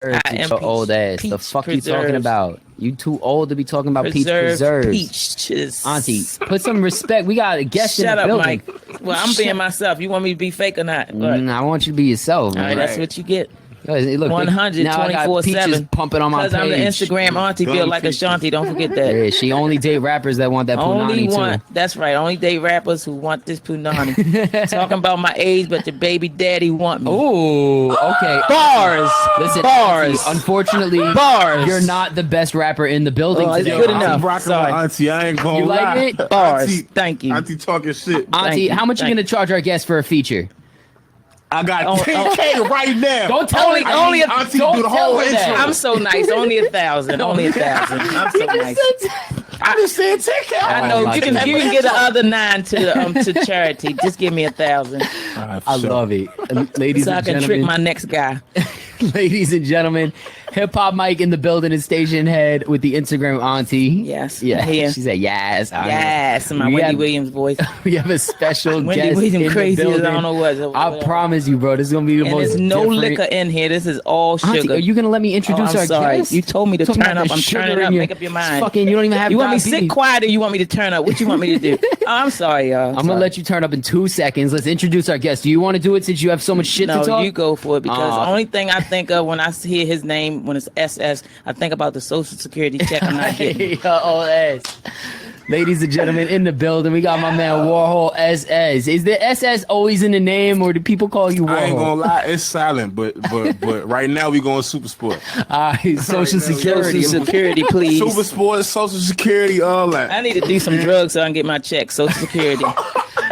Your old ass. The fuck you talking about? You too old to be talking about peach preserves. Peaches. Auntie, put some respect. We got a guest in the building. Shut up, Mike. Well, I'm being myself. You want me to be fake or not? I want you to be yourself. All right, that's what you get. Look, 100, 24/7. Pumping on my page. Because I'm the Instagram auntie built like Ashanti. Don't forget that. Yeah, she only date rappers that want that punani too. That's right. Only date rappers who want this punani. Talking about my age, but the baby daddy want me. Ooh, okay. Bars. Listen, bars. Unfortunately, bars. You're not the best rapper in the building today. Good enough. I'm Sorry. Auntie, I ain't gonna lie. You like it? Bars. Auntie, thank you. Auntie talking shit. Auntie, how much are you gonna charge our guest for a feature? I got 10K right now. Don't tell me. Only Auntie do the whole intro. I'm so nice. Only 1,000. Only 1,000. I'm so nice. I just said 10K. I know. You can get the other 9 to charity. Just give me 1,000. I love it, ladies and gentlemen. So I can trick my next guy. Ladies and gentlemen, Hip Hop Mike in the building is station head with the Instagram auntie. Yes. Yeah. She said yes. Yes. My Wendy Williams voice. We have a special Wendy guest Williams in crazy the building. I don't know what. I promise you, bro. This is gonna be the most. There's no different. liquor in here. This is all sugar. Auntie, are you gonna let me introduce our guest? You told me to turn up. I'm turning up. Make up your mind. Fucking, you don't even have. You want me to sit quiet or you want me to turn up? What you want me to do? I'm sorry, y'all. I'm gonna let you turn up in 2 seconds. Let's introduce our guest. Do you want to do it since you have so much shit to talk? No, you go for it because the only thing I think of when I hear his name, when it's SS, I think about the Social Security check I'm not getting. Old ass. Ladies and gentlemen, in the building, we got my man Warhol.SS. Is the SS always in the name, or do people call you Warhol? I ain't gonna lie, it's silent, but right now we going super sport. Social Security. Social Security, please. Super sport, Social Security, all that. I need to do some drugs so I can get my check. Social Security.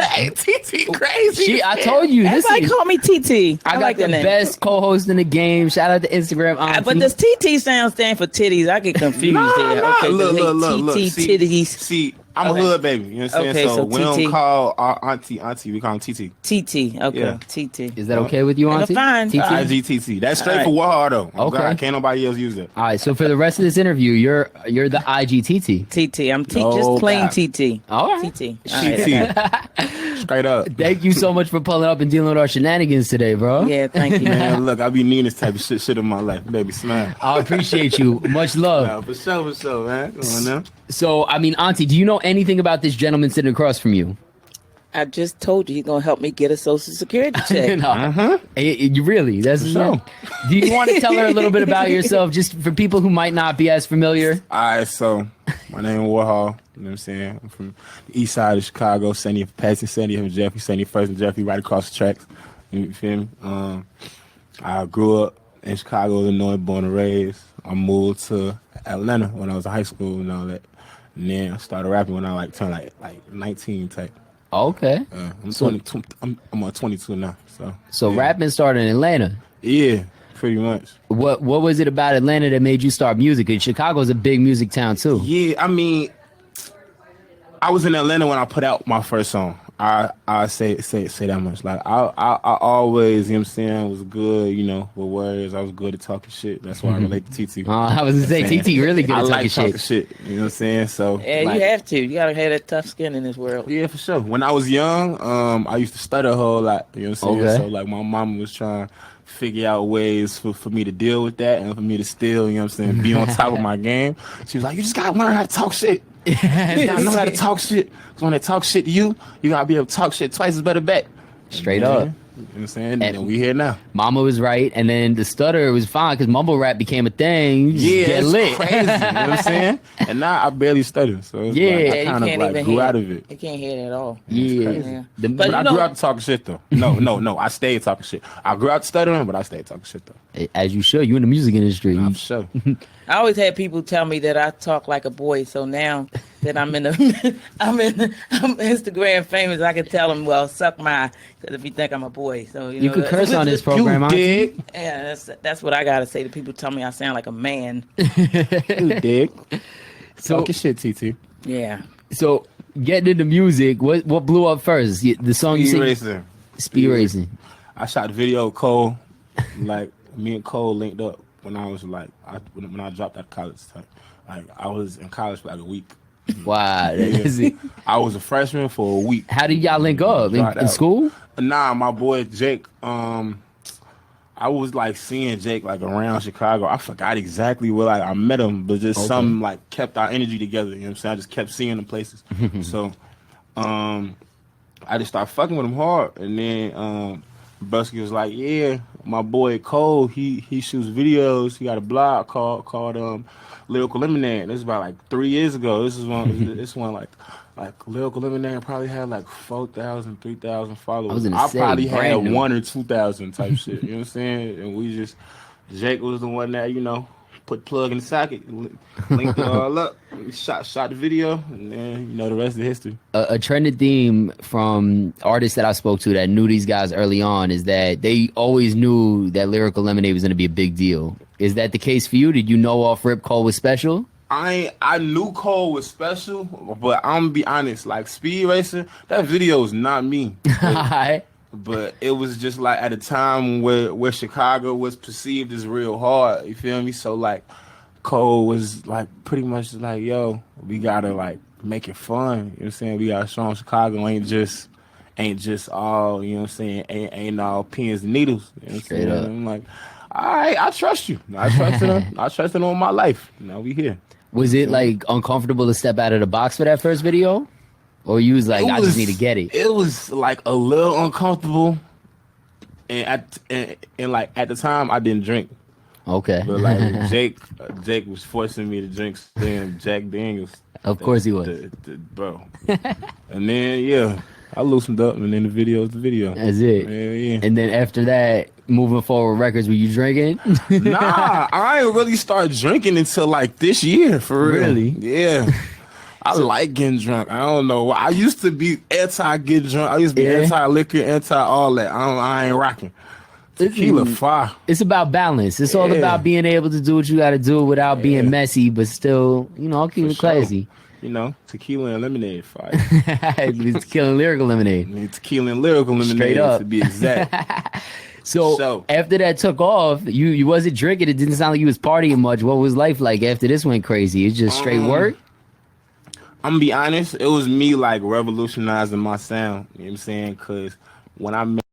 Hey, TT crazy. I told you. Everybody call me TT. I got like the name. best co-host in the game. Shout out to Instagram auntie. But does TT stand for titties? I get confused there. Okay, look. TT titties. See, I'm a hood baby. You know what I'm saying? Okay, so we TT. don't call our auntie. We call him TT. TT. Okay. Yeah. TT. Is that okay with you, auntie? Fine. TT? IGTT. That's straight for Warhol though. Okay. God, can't nobody else use it. All right. So for the rest of this interview, you're the IGTT. TT. I'm just plain TT. All right. TT. TT. Straight up. Thank you so much for pulling up and dealing with our shenanigans today, bro. Yeah, thank you, Man, look, I be needing this type of shit in my life, baby. Smile. I appreciate you. Much love. No, for sure, man. Come on now. So, I mean, auntie, do you know anything about this gentleman sitting across from you? I just told you he's gonna help me get a Social Security check. No. You really? That's so. Do you want to tell her a little bit about yourself, just for people who might not be as familiar? All right, so my name is Warhol. You know what I'm saying? I'm from the east side of Chicago, Passing 70th and Jeffrey, 71st and Jeffrey, right across the tracks. You feel me? I grew up in Chicago, Illinois, born and raised. I moved to Atlanta when I was in high school and all that. And then I started rapping when I turned like 19 type. Okay. I'm 22. I'm on 22 now. So rapping started in Atlanta. Yeah, pretty much. What was it about Atlanta that made you start music? And Chicago's a big music town too. Yeah, I mean, I was in Atlanta when I put out my first song. I say that much. Like I always, you know what I'm saying, was good, you know, with words. I was good at talking shit. That's why I relate to TT. I was gonna say TT really good at talking talking shit. You know what I'm saying? So yeah, you have to. You gotta have that tough skin in this world. Yeah, for sure. When I was young, I used to stutter a whole lot. You know what I'm saying? Okay. So like my mama was trying to figure out ways for me to deal with that and for me to still, you know what I'm saying, be on top of my game. She was like, you just gotta learn how to talk shit. You gotta know how to talk shit. Because when they talk shit to you, you gotta be able to talk shit twice as better back. Straight up. You know what I'm saying? And we here now. Mama was right, and then the stutter was fine because mumble rap became a thing. You just get lit. Crazy. You know what I'm saying? And now I barely stutter, so it's I kind of like grew out of it. You can't hear it at all. Yeah. But I grew out to talking shit though. No, I stayed talking shit. I grew out stuttering, but I stayed talking shit though. As you should. You in the music industry. I'm sure. I always had people tell me that I talk like a boy, so now that I'm Instagram famous, I can tell them, well, suck my, because if you think I'm a boy, so you know, could curse on this program. You dig? Yeah, that's what I gotta say to people. Tell me I sound like a man. You dig? So talking shit, TT. Yeah. So getting into music, what blew up first? The song you sing? Speed Racing. I shot the video with Cole. Like me and Cole linked up when I was like when I dropped out of college. Like I was in college for like a week. Wow, I was a freshman for a week. How did y'all link up in school? Nah, my boy Jake. I I was like seeing Jake like around Chicago. I forgot exactly where like I met him, but just something like kept our energy together. You know what I'm saying? I just kept seeing him places. So I just started fucking with him hard, and then Busky was like, "Yeah, my boy Cole, he shoots videos. He got a blog called Lyrical Lemonade. This is about like 3 years ago. This is one. This one like Lyrical Lemonade probably had like 4,000, 3,000 followers. I probably had 1,000 or 2,000 type shit. You know what I'm saying? And we just Jake was the one that put plug in the socket, linked it all up, shot the video, and then the rest is history. A trending theme from artists that I spoke to that knew these guys early on is that they always knew that Lyrical Lemonade was going to be a big deal. Is that the case for you? Did you know off rip Cole was special? I knew Cole was special, but I'm gonna be honest, like Speed Racer, that video is not me. But it was just like at a time where Chicago was perceived as real hard, you feel me? So like Cole was like pretty much like, yo, we gotta like make it fun. You know what I'm saying? We gotta show them Chicago ain't just all, you know what I'm saying, ain't all pins and needles. You know what I'm saying? I'm like, all right, I trust you. I trusted him. I trusted him all my life. Now we here. Was it like uncomfortable to step out of the box for that first video? Or you was like, I just need to get it? It was like a little uncomfortable. And like at the time I didn't drink. Okay. But like Jake was forcing me to drink Jack Daniels. Of course he was. Bro. And then I loosened up, and then the video is the video. That's it. Yeah. And then after that, moving forward records, were you drinking? Nah, I ain't really started drinking until like this year, for real. Really? Yeah. I like getting drunk. I don't know. I used to be anti-get drunk. I used to be anti-liquor, anti-all that. I ain't rocking. Tequila fire. It's about balance. It's all about being able to do what you got to do without being messy, but still, I'll keep it classy. Tequila and lemonade fire. Tequila and Lyrical Lemonade. Tequila and Lyrical Lemonade, straight up, to be exact. So after that took off, you wasn't drinking. It didn't sound like you was partying much. What was life like after this went crazy? It's just straight work? I'm gonna be honest. It was me like revolutionizing my sound. You know what I'm saying? Because when I met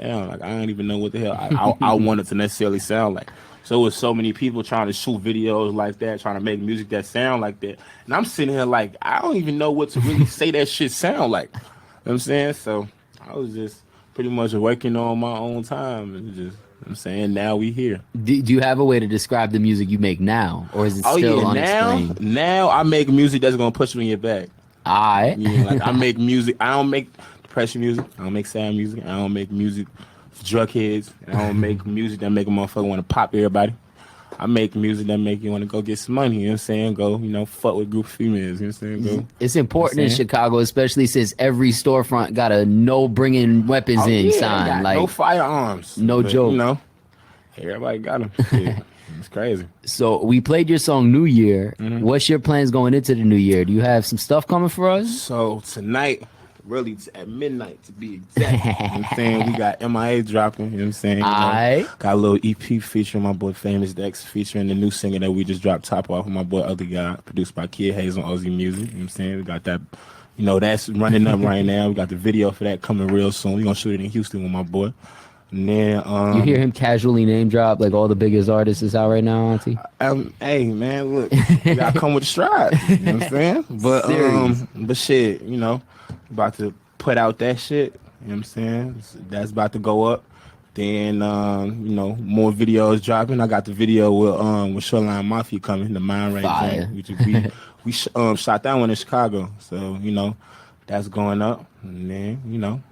like I don't even know what the hell I wanted to necessarily sound like. So it was so many people trying to shoot videos like that, trying to make music that sound like that. And I'm sitting here like, I don't even know what to really say that shit sound like. You know what I'm saying? So I was just pretty much working on my own time. And just, I'm saying, now we here. Do you have a way to describe the music you make now? Or is it still unexplained? Now I make music that's going to push you in your back. All right. Like I make music. I don't make depression music. I don't make sad music. I don't make music for drug heads. I don't make music that make a motherfucker want to pop everybody. I make music that make you want to go get some money, you know what I'm saying? Go, fuck with group of females, you know what I'm saying? It's important in Chicago, especially since every storefront got a no bringing weapons in sign. Like no firearms. No joke. Everybody got them. Yeah, it's crazy. So we played your song New Year. What's your plans going into the new year? Do you have some stuff coming for us? So tonight, really at midnight to be exact. You know what I'm saying? We got MIA dropping, you know what I'm saying? Got a little EP featuring my boy Famous Dex, featuring the new singer that we just dropped top off with my boy Other Guy, produced by Kid Hayes on Aussie Music. You know what I'm saying? We got that, that's running up right now. We got the video for that coming real soon. We're gonna shoot it in Houston with my boy. And then you hear him casually name drop like all the biggest artists is out right now, Auntie? Hey man, look, you gotta come with the stride. You know what I'm saying? But shit, about to put out that shit. You know what I'm saying? That's about to go up. Then more videos dropping. I got the video with Shoreline Mafia coming, the Mind Range, which we shot that one in Chicago. So that's going up. And then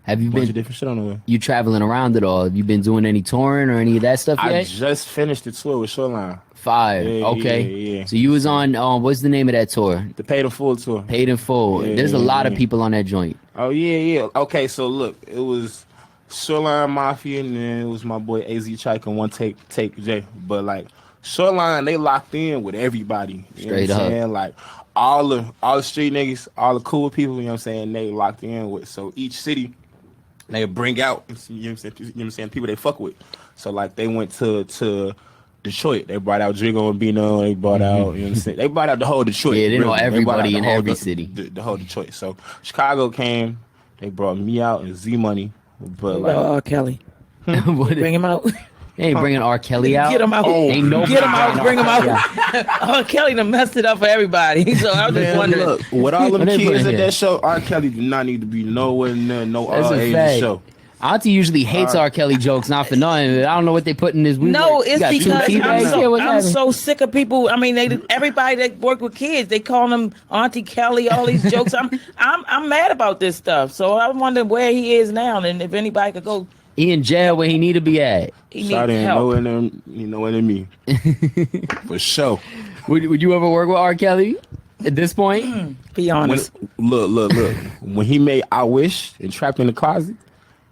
have you been different shit on the way? You traveling around at all? Have you been doing any touring or any of that stuff yet? I just finished the tour with Shoreline. Fire. Okay. Yeah. So you was on what's the name of that tour? The Paid in Full tour. Paid in Full. There's a lot of people on that joint. Oh yeah. Okay, so look, it was Shoreline Mafia, and then it was my boy AZ Chike and One Take J. But like Shoreline, they locked in with everybody. Straight up. Saying? Like all the street niggas, all the cool people, you know what I'm saying, they locked in with. So each city they bring out, you know what I'm saying, people they fuck with. So like they went to Detroit. They brought out Drigo and Bino. They brought out, you know what I'm saying? They brought out the whole Detroit. Yeah, they know everybody in every city. The whole Detroit. So Chicago came. They brought me out and Z Money. But like Kelly. What- Bring him out. They ain't bringing R. Kelly out. Get him out. Ain't nobody Get him out. Bring him out. Yeah. Kelly done messed it up for everybody. So I was just Man, wondering. look, with all them What they kids putting at here? that show, R. Kelly do not need to be nowhere near no That's a age fact. show. Auntie usually hates R. Kelly jokes, not for nothing. I don't know what they put in this. No, it's because I'm so. so sick of people. I mean, everybody that work with kids, they call them Auntie Kelly, all these jokes. I'm mad about this stuff. So I wonder where he is now, and if anybody could go. He in jail where he need to be at. He So I needs didn't help. know him, you know what I mean? For sure. Would you ever work with R. Kelly at this point? Be When, honest. look. When he made I Wish and Trapped in the Closet,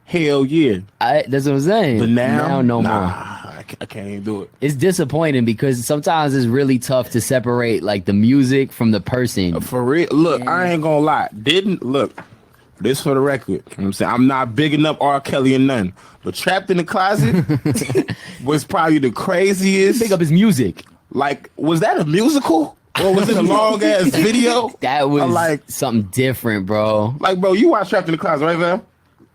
hell yeah. That's what I'm saying. But now no nah, more. I can't even do it. It's disappointing because sometimes it's really tough to separate like the music from the person. For real, look, I ain't gonna lie. This for the record. You know what I'm saying? I'm not bigging up R. Kelly and none. But Trapped in the Closet was probably the craziest. Pick up his music. Like, was that a musical? Or was it a long ass video? That was like something different, bro. Like, bro, you watched Trapped in the Closet, right, man?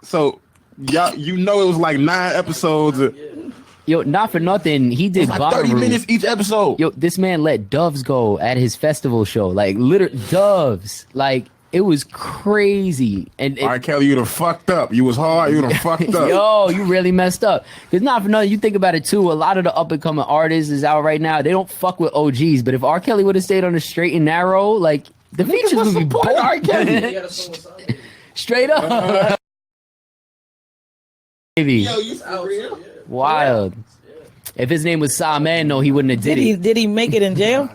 So, y'all, you know it was like 9 episodes. Yo, not for nothing, he did Like 30 Bonnaroo. minutes each episode. Yo, this man let doves go at his festival show. Like, literally, doves. Like, it was crazy. And R. Kelly, you done fucked up. You was hard, you done fucked up. yo, you really messed up. Because not for nothing, you think about it too, a lot of the up-and-coming artists is out right now. They don't fuck with OGs. But if R. Kelly would have stayed on the straight and narrow, like, the features would be support R. Kelly. straight up. Baby. Yo, you for real? Wild. If his name was Sa Man, no, he wouldn't have did it. Did he make it in jail?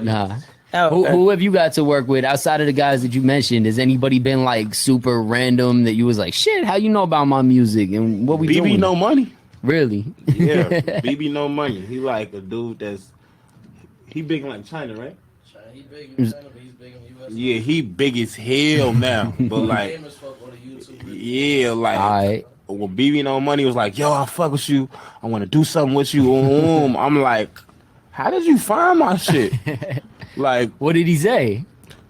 Nah. Oh, Who have you got to work with outside of the guys that you mentioned? Has anybody been like super random that you was like, shit, how you know about my music and what we BB doing? No Money. Really? Yeah, BB No Money. He like a dude he big in like China, right? He big in China, but he's big in the US. Yeah, he big as hell now. But like, Famous fuck on the YouTube. yeah, like Alright. when BB No Money was like, yo, I fuck with you. I want to do something with you. I'm like, how did you find my shit? Like, What did he say?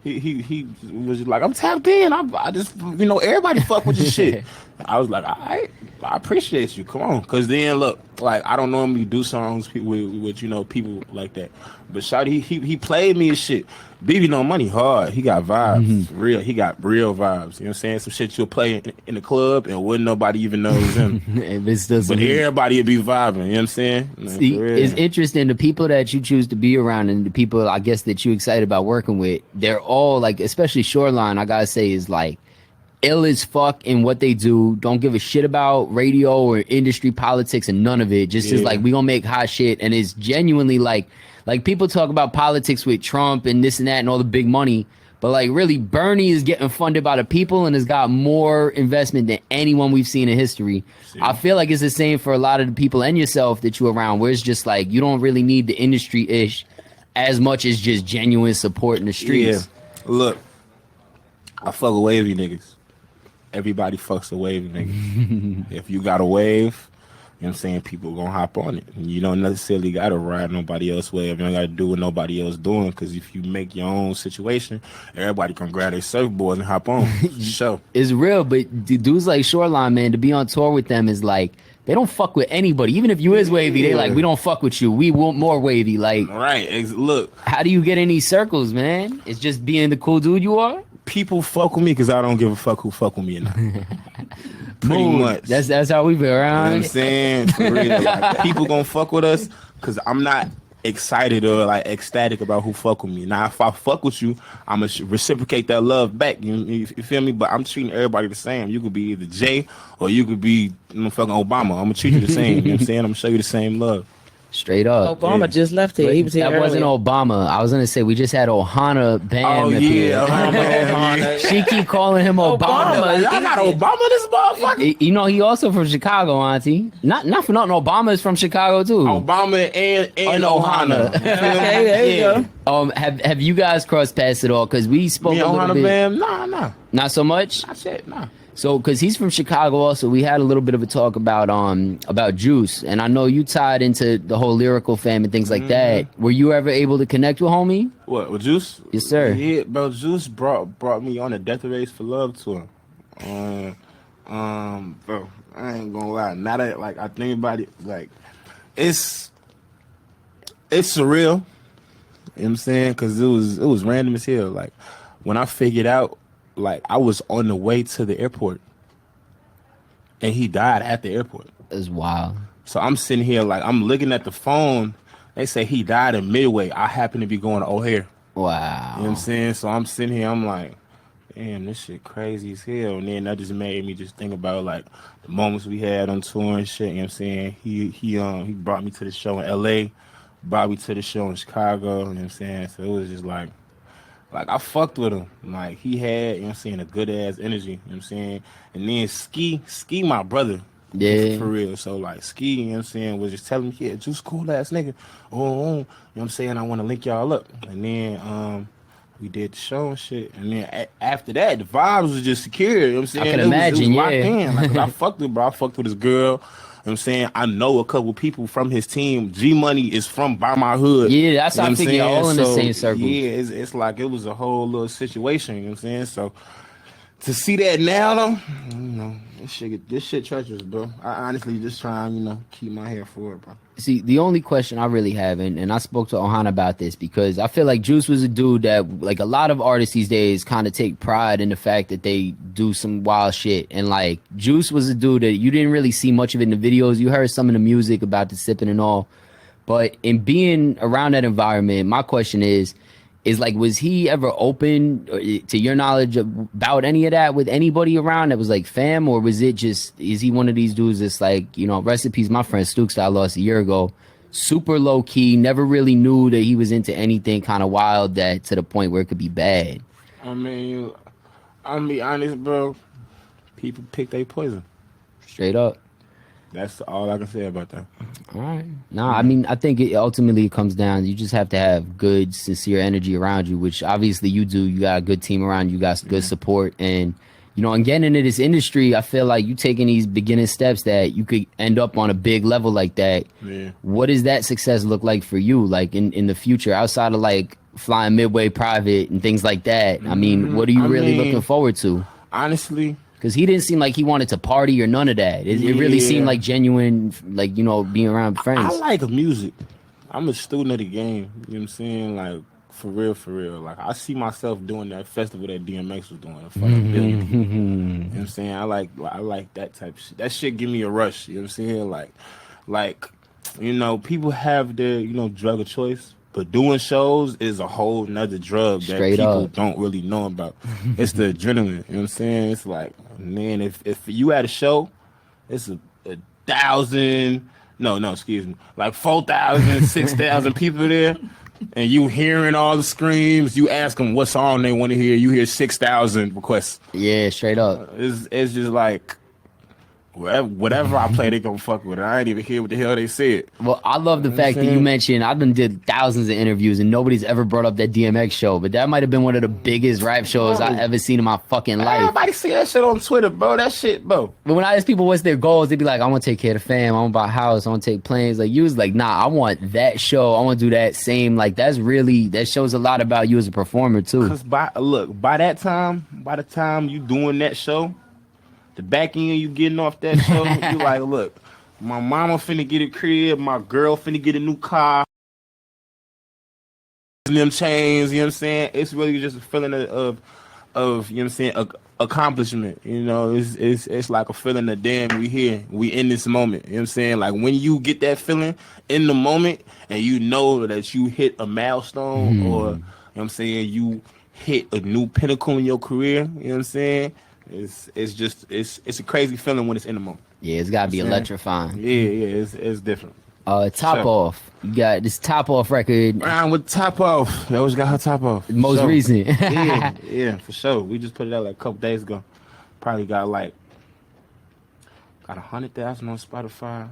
he was like, I'm tapped in. I just, everybody fuck with your shit. I was like, all right, I appreciate you. Come on. Because then, look, like, I don't normally do songs with people like that. But Shawty, he played me his shit. BB No Money hard. He got vibes. Real. He got real vibes. You know what I'm saying? Some shit you'll play in the club and wouldn't nobody even know it was him. If it's still But some- everybody would be vibing. You know what I'm saying? Like, See, for real. it's interesting. The people that you choose to be around and the people, I guess, that you excited about working with, they're all like, especially Shoreline, I gotta say, is like ill as fuck in what they do. Don't give a shit about radio or industry politics and none of it. Just is Yeah. like, we gonna make hot shit. And it's genuinely like people talk about politics with Trump and this and that and all the big money. But like really, Bernie is getting funded by the people and has got more investment than anyone we've seen in history. I feel like it's the same for a lot of the people and yourself that you're around, where it's just like you don't really need the industry-ish as much as just genuine support in the streets. Yeah. Look, I fuck with wavy niggas. Everybody fucks a wavy nigga. If you got a wave, you know what I'm saying, people gonna hop on it. And you don't necessarily gotta ride nobody else's wave. You don't gotta do what nobody else doing. Because if you make your own situation, everybody can grab their surfboards and hop on. Sure. It's real, but the dudes like Shoreline, man, to be on tour with them is like, they don't fuck with anybody. Even if you is wavy, they like, we don't fuck with you. We want more wavy. Like, Right. Look, how do you get in these circles, man? It's just being the cool dude you are? people fuck with me because I don't give a fuck who fuck with me or not. Pretty Mood. much. That's how we been You know around. what I'm saying? For real. Like, people gonna fuck with us because I'm not excited or like ecstatic about who fuck with me. Now, if I fuck with you, I'm gonna reciprocate that love back. You feel me? But I'm treating everybody the same. You could be either Jay or you could be fucking Obama. I'm gonna treat you the same. You know what I'm saying? I'm gonna show you the same love. Straight up. Obama Yeah. just left here. He was here That wasn't earlier. Obama. I was gonna say we just had Ohana Bam. Oh up here. yeah, She keep calling him Obama. Obama. Y'all got Obama this motherfucker. You know he also from Chicago, Auntie. Not for nothing. Obama is from Chicago too. Obama and Ohana. Okay, there you go. Have you guys crossed paths at all? Because we spoke Me a and little Ohana bit. Bam? Nah. Not so much. I said nah. So, because he's from Chicago, also, we had a little bit of a talk about Juice, and I know you tied into the whole lyrical fam and things like that. Were you ever able to connect with homie? What, with Juice? Yes, sir. Yeah, bro, Juice brought me on a Death Race for Love tour. Bro, I ain't gonna lie. Now that like I think about it, like it's surreal. You know what I'm saying? Because it was random as hell. Like when I figured out, like I was on the way to the airport, and he died at the airport. It's wild. So I'm sitting here like I'm looking at the phone. They say he died in Midway. I happen to be going to O'Hare. Wow. You know what I'm saying? So I'm sitting here, I'm like, damn, this shit crazy as hell. And then that just made me just think about like the moments we had on tour and shit. You know what I'm saying? He brought me to the show in LA, brought me to the show in Chicago, you know what I'm saying? So it was just like I fucked with him. Like he had, you know what I'm saying, a good ass energy, you know what I'm saying? And then Ski my brother. Yeah. For real. So like Ski, you know what I'm saying, was just telling me, yeah, Juice cool ass nigga. You know what I'm saying? I want to link y'all up. And then we did the show and shit. And then after that, the vibes was just secure. You know what I'm saying? I can imagine, it was locked yeah. in. Like, I fucked with, bro. I fucked with his girl. You know what I'm saying? I know a couple people from his team. G Money is from by my hood. Yeah, that's how I figure all in the same circle. Yeah, it's like it was a whole little situation. You know what I'm saying? So to see that now, though, you know, this shit treacherous, bro. I honestly just try and, you know, keep my hair forward, bro. See, the only question I really have, and I spoke to Ohana about this because I feel like Juice was a dude that, like a lot of artists these days, kind of take pride in the fact that they do some wild shit. And like Juice was a dude that you didn't really see much of it in the videos. You heard some of the music about the sipping and all, but in being around that environment, my question is like, was he ever open, to your knowledge, about any of that with anybody around that was like fam, or was it just, is he one of these dudes that's like, you know, recipes, my friend Stooks that I lost a year ago, super low key, never really knew that he was into anything kind of wild that to the point where it could be bad? I mean, I'll be honest, bro. People pick their poison. Straight up. That's all I can say about that. All right. No, I mean, I think it ultimately comes down, you just have to have good, sincere energy around you, which obviously you do. You got a good team around you, got good support. And, you know, and getting into this industry, I feel like you taking these beginning steps that you could end up on a big level like that. Yeah. What does that success look like for you, like in the future, outside of like flying Midway private and things like that? I mean, what are you really looking forward to? Honestly, because he didn't seem like he wanted to party or none of that. It really seemed like genuine, like, you know, being around friends. I like music. I'm a student of the game. You know what I'm saying? Like, for real. Like, I see myself doing that festival that DMX was doing. Fucking billion people. You know what I'm saying? I like that type of shit. That shit give me a rush. You know what I'm saying? Like, you know, people have their, you know, drug of choice. But doing shows is a whole nother drug that people don't really know about. It's the adrenaline. You know what I'm saying? It's like, man, if you at a show, it's a 1,000, excuse me, like 4,000, 6,000 people there, and you hearing all the screams, you ask them what song they want to hear, you hear 6,000 requests. Yeah, straight up. It's just like, whatever I play, they gonna fuck with it. I ain't even hear what the hell they said. Well, I love the fact that you mentioned I've been did thousands of interviews and nobody's ever brought up that DMX show, but that might have been one of the biggest rap shows I ever seen in my fucking life. Everybody see that shit on Twitter, bro. That shit, bro. But when I ask people what's their goals, they be like, I want to take care of the fam, I want to buy a house, I want to take planes. Like, you was like, nah, I want that show, I want to do that same. Like, that shows a lot about you as a performer too. Cause by the time you doing that show, the back end you getting off that show, you like, look, my mama finna get a crib, my girl finna get a new car, them chains, you know what I'm saying? It's really just a feeling of you know what I'm saying, accomplishment. You know, it's like a feeling of, damn, we here, we in this moment. You know what I'm saying? Like, when you get that feeling in the moment and you know that you hit a milestone, or, you know what I'm saying, you hit a new pinnacle in your career, you know what I'm saying? It's a crazy feeling when it's in the moment. Yeah, it's gotta be electrifying. Yeah, it's different. Top Off. You got this Top Off record. Around with Top Off. They always got her Top Off. Most recent. yeah, for sure. We just put it out like a couple days ago. Probably got 100,000 on Spotify.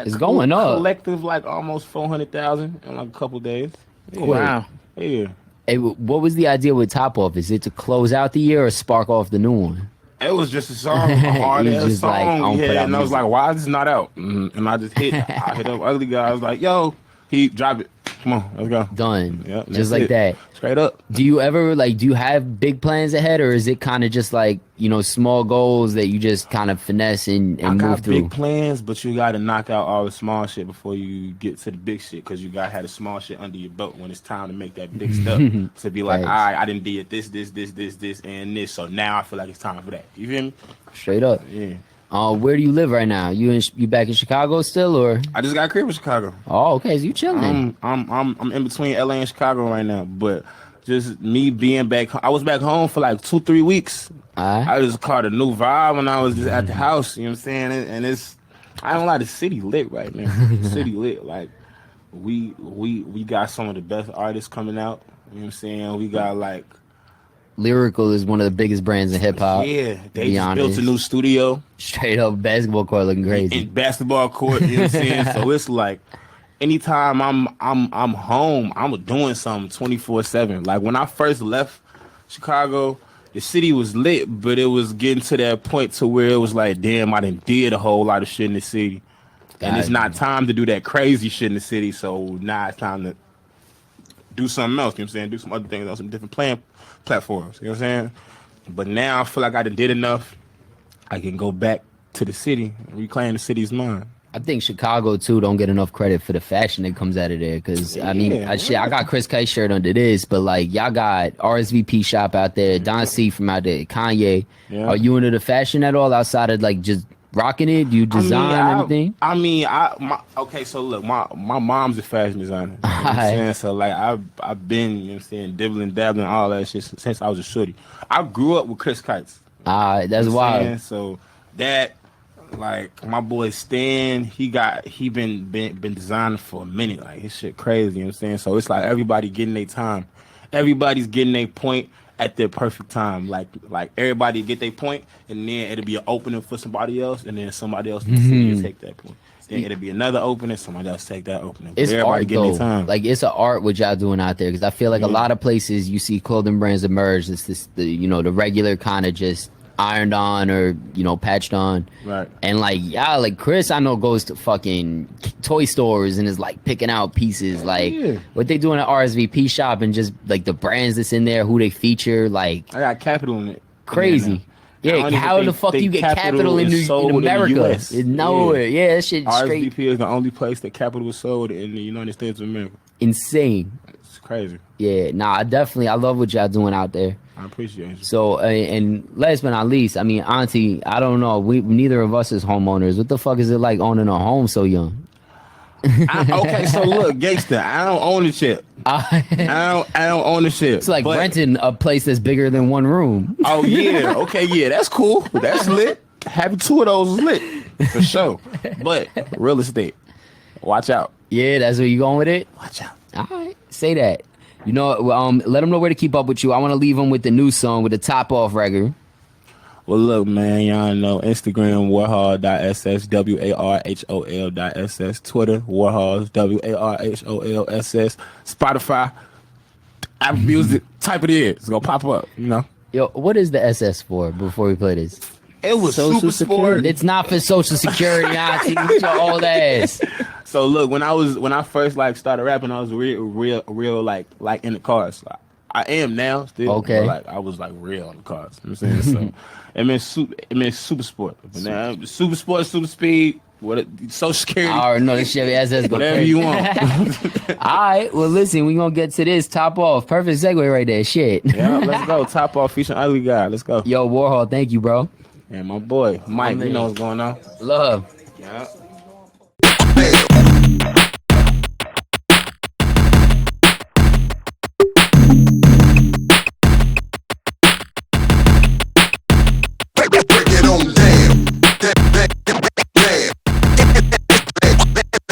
It's going up. Collective almost 400,000 in a couple days. Yeah. Wow. Yeah. Hey, what was the idea with Top Off? Is it to close out the year or spark off the new one? It was just a song, a hard ass song. And I was like, why is this not out? And I just hit up Ugly Guy. I was like, yo, he drop it. Come on, let's go. Done. Yep, Just that's like it. that. Straight up. Do you ever do you have big plans ahead, or is it kind of just like, small goals that you just kind of finesse and I move got through? big plans, but you got to knock out all the small shit before you get to the big shit, because you got to have the small shit under your belt when it's time to make that big stuff. To be like, Facts. all right, I done did this, and this, so now I feel like it's time for that. You feel me? Straight up. Yeah. Where do you live right now? You back in Chicago still, or? I just got a crib in Chicago. Oh, okay, so you chilling. I'm in between LA and Chicago right now, but just me being back home. I was back home for like 2-3 weeks. Alright. I just caught a new vibe when I was just at the house. You know what I'm saying? And it's, I don't lie, the city lit right now. The city lit. Like we got some of the best artists coming out. You know what I'm saying? We got like, Lyrical is one of the biggest brands in hip hop. yeah, they be just honest. built a new studio. Straight up basketball court looking crazy. In basketball court, you know what I'm saying? So it's like anytime I'm home, I'm doing something 24/7. Like when I first left Chicago, the city was lit, but it was getting to that point to where it was like, damn, I done did a whole lot of shit in the city. And it's not time to do that crazy shit in the city, so now it's time to do something else, you know what I'm saying? Do some other things on some different platforms, you know what I'm saying? But now I feel like I done did enough. I can go back to the city and reclaim the city's mine. I think Chicago too don't get enough credit for the fashion that comes out of there. Cause I mean, Yeah, I got Chris K shirt under this, but like y'all got RSVP shop out there, Don C from out there, Kanye. Yeah. Are you into the fashion at all outside of like just rocking it? Do you design anything? Okay, so look, my mom's a fashion designer. You know what I'm saying? So like I've been, you know what I'm saying, dibbling, dabbling, all that shit since I was a shorty. I grew up with Chris Kites. That's You know what I'm wild. saying? So that, like my boy Stan, he been designing for a minute. Like his shit crazy, you know what I'm saying? So it's like everybody getting their time. Everybody's getting their point at their perfect time. Like everybody get their point, and then it'll be an opening for somebody else, and then somebody else in the city will take that point. Then it'll be another opening, somebody else take that opening. It's Everybody art getting though. their time. Like it's an art what y'all doing out there, because I feel like a lot of places you see clothing brands emerge. It's the regular kind of just ironed on or patched on. Right. And like Chris, I know goes to fucking toy stores and is like picking out pieces. Like what they do in an RSVP shop and just like the brands that's in there, who they feature. Like I got Capital in it. crazy. Yeah, how the fuck do you get Capital in America? It's nowhere. Yeah, that shit straight RSVP is the only place that Capital was sold in the United States of America. insane. It's crazy. Yeah, nah, I love what y'all doing out there. I appreciate you. So, and last but not least, I mean, Auntie, I don't know. Neither of us is homeowners. What the fuck is it like owning a home so young? Okay, so look, gangster, I don't own the shit. I don't own the shit. It's like but- renting a place that's bigger than one room. Oh yeah, okay, yeah, that's cool. That's lit. Having two of those is lit for sure. But real estate, watch out. Yeah, that's where you going with it? Watch out. All right, say that. Let them know where to keep up with you. I want to leave them with the new song with the Top Off record. Well, look, man, y'all know Instagram Warhol.SS, WARHOL.SS, Twitter Warhols, WARHOLSS, Spotify, Apple Music, type it in. It's gonna pop up, Yo, what is the SS for before we play this? It was Social super security. sport. It's not for Social Security, Auntie. With your old ass. So look, when I first started rapping, I was real like in the cars. I am now still. Okay. But I was real in the cars. You know what I'm saying? So it meant super sport. But now super sport, super speed, Social Security. I already know this Chevy SS go Whatever crazy. you want. All right, well listen, we gonna get to this Top Off. Perfect segue right there. Shit. Yeah, let's go. Top Off featuring Ugly Guy. Let's go. Yo, Warhol, thank you, bro. And my boy Mike, you know what's going on. Love. Yeah.